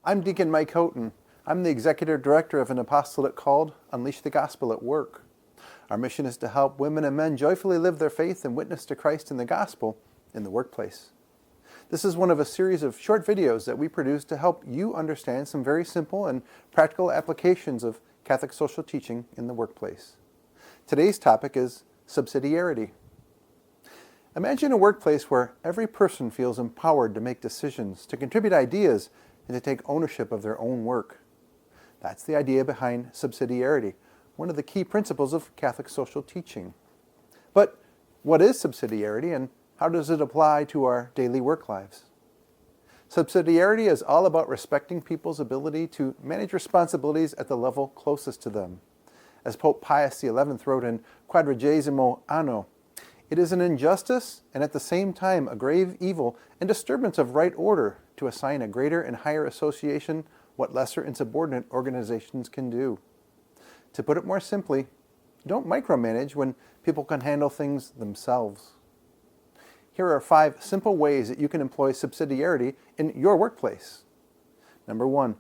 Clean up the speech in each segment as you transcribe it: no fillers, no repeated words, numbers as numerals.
I'm Deacon Mike Houghton. I'm the Executive Director of an apostolate called Unleash the Gospel at Work. Our mission is to help women and men joyfully live their faith and witness to Christ and the gospel in the workplace. This is one of a series of short videos that we produce to help you understand some very simple and practical applications of Catholic social teaching in the workplace. Today's topic is subsidiarity. Imagine a workplace where every person feels empowered to make decisions, to contribute ideas, and to take ownership of their own work. That's the idea behind subsidiarity, one of the key principles of Catholic social teaching. But what is subsidiarity and how does it apply to our daily work lives? Subsidiarity is all about respecting people's ability to manage responsibilities at the level closest to them. As Pope Pius XI wrote in Quadragesimo Anno, it is an injustice and at the same time a grave evil and disturbance of right order to assign a greater and higher association what lesser and subordinate organizations can do. To put it more simply, don't micromanage when people can handle things themselves. Here are 5 simple ways that you can employ subsidiarity in your workplace. Number 1,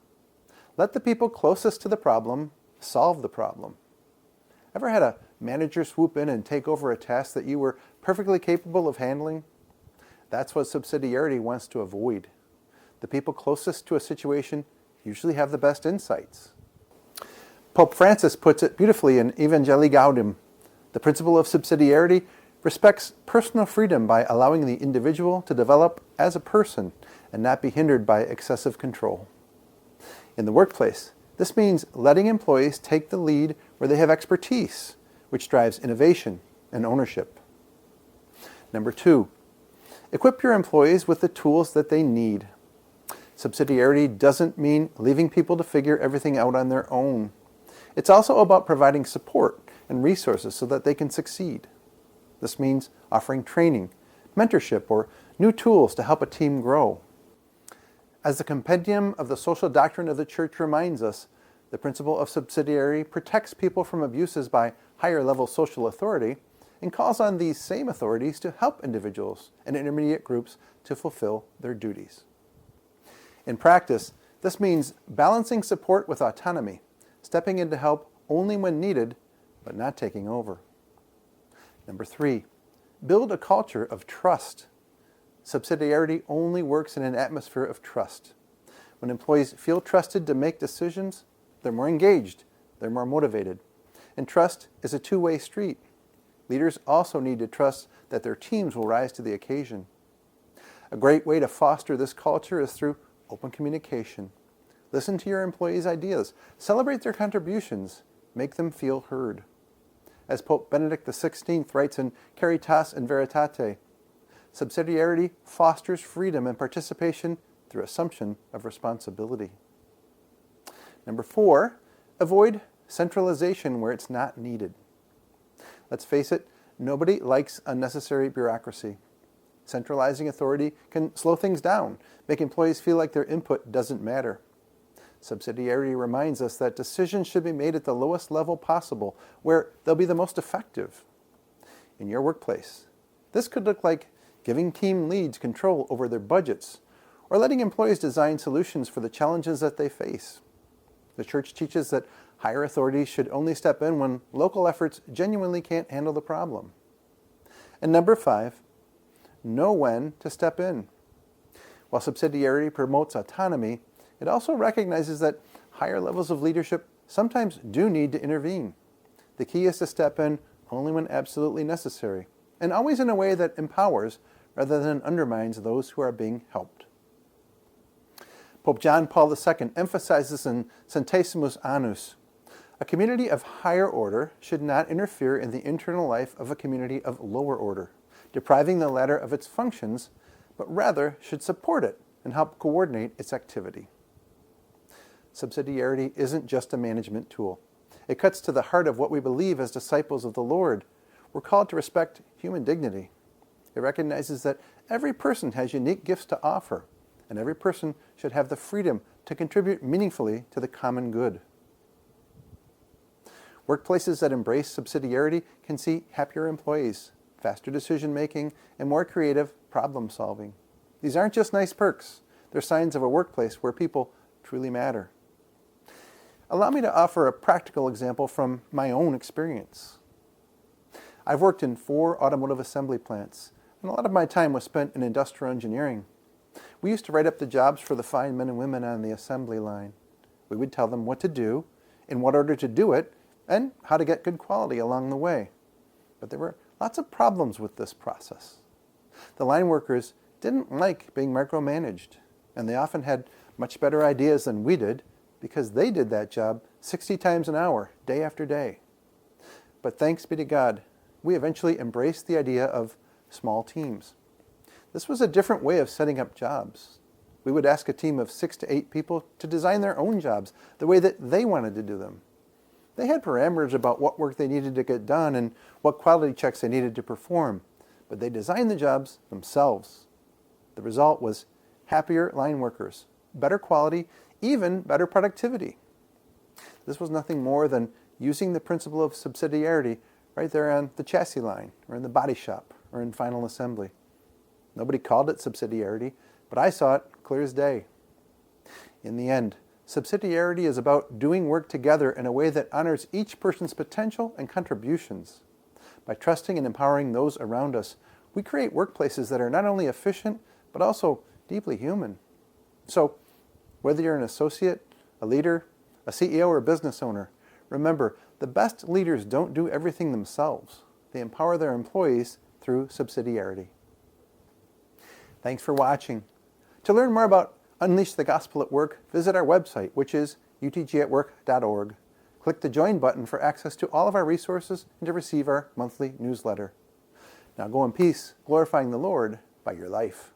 let the people closest to the problem solve the problem. Ever had a manager swoop in and take over a task that you were perfectly capable of handling? That's what subsidiarity wants to avoid. The people closest to a situation usually have the best insights. Pope Francis puts it beautifully in Evangelii Gaudium. The principle of subsidiarity respects personal freedom by allowing the individual to develop as a person and not be hindered by excessive control. In the workplace, this means letting employees take the lead where they have expertise, which drives innovation and ownership. Number 2, equip your employees with the tools that they need. Subsidiarity doesn't mean leaving people to figure everything out on their own. It's also about providing support and resources so that they can succeed. This means offering training, mentorship, or new tools to help a team grow. As the compendium of the social doctrine of the Church reminds us, the principle of subsidiarity protects people from abuses by higher-level social authority and calls on these same authorities to help individuals and intermediate groups to fulfill their duties. In practice, this means balancing support with autonomy, stepping in to help only when needed, but not taking over. Number 3, build a culture of trust. Subsidiarity only works in an atmosphere of trust. When employees feel trusted to make decisions, they're more engaged, they're more motivated. And trust is a two-way street. Leaders also need to trust that their teams will rise to the occasion. A great way to foster this culture is through open communication. Listen to your employees' ideas, celebrate their contributions, make them feel heard. As Pope Benedict XVI writes in Caritas in Veritate, subsidiarity fosters freedom and participation through assumption of responsibility. Number 4, avoid centralization where it's not needed. Let's face it, nobody likes unnecessary bureaucracy. Centralizing authority can slow things down, make employees feel like their input doesn't matter. Subsidiarity reminds us that decisions should be made at the lowest level possible, where they'll be the most effective. In your workplace, this could look like giving team leads control over their budgets, or letting employees design solutions for the challenges that they face. The Church teaches that higher authorities should only step in when local efforts genuinely can't handle the problem. And number 5, know when to step in. While subsidiarity promotes autonomy, it also recognizes that higher levels of leadership sometimes do need to intervene. The key is to step in only when absolutely necessary, and always in a way that empowers rather than undermines those who are being helped. Pope John Paul II emphasizes in Centesimus Annus, a community of higher order should not interfere in the internal life of a community of lower order, depriving the latter of its functions, but rather should support it and help coordinate its activity. Subsidiarity isn't just a management tool. It cuts to the heart of what we believe as disciples of the Lord. We're called to respect human dignity. It recognizes that every person has unique gifts to offer, and every person should have the freedom to contribute meaningfully to the common good. Workplaces that embrace subsidiarity can see happier employees, faster decision-making, and more creative problem-solving. These aren't just nice perks. They're signs of a workplace where people truly matter. Allow me to offer a practical example from my own experience. I've worked in 4 automotive assembly plants, and a lot of my time was spent in industrial engineering. We used to write up the jobs for the fine men and women on the assembly line. We would tell them what to do, in what order to do it, and how to get good quality along the way. But there were lots of problems with this process. The line workers didn't like being micromanaged, and they often had much better ideas than we did because they did that job 60 times an hour, day after day. But thanks be to God, we eventually embraced the idea of small teams. This was a different way of setting up jobs. We would ask a team of 6 to 8 people to design their own jobs the way that they wanted to do them. They had parameters about what work they needed to get done and what quality checks they needed to perform, but they designed the jobs themselves. The result was happier line workers, better quality, even better productivity. This was nothing more than using the principle of subsidiarity right there on the chassis line, or in the body shop, or in final assembly. Nobody called it subsidiarity, but I saw it clear as day. In the end, subsidiarity is about doing work together in a way that honors each person's potential and contributions. By trusting and empowering those around us, we create workplaces that are not only efficient, but also deeply human. So, whether you're an associate, a leader, a CEO, or a business owner, remember, the best leaders don't do everything themselves. They empower their employees through subsidiarity. Thanks for watching. To learn more about Unleash the Gospel at Work, visit our website, which is utgatwork.org. Click the Join button for access to all of our resources and to receive our monthly newsletter. Now go in peace, glorifying the Lord by your life.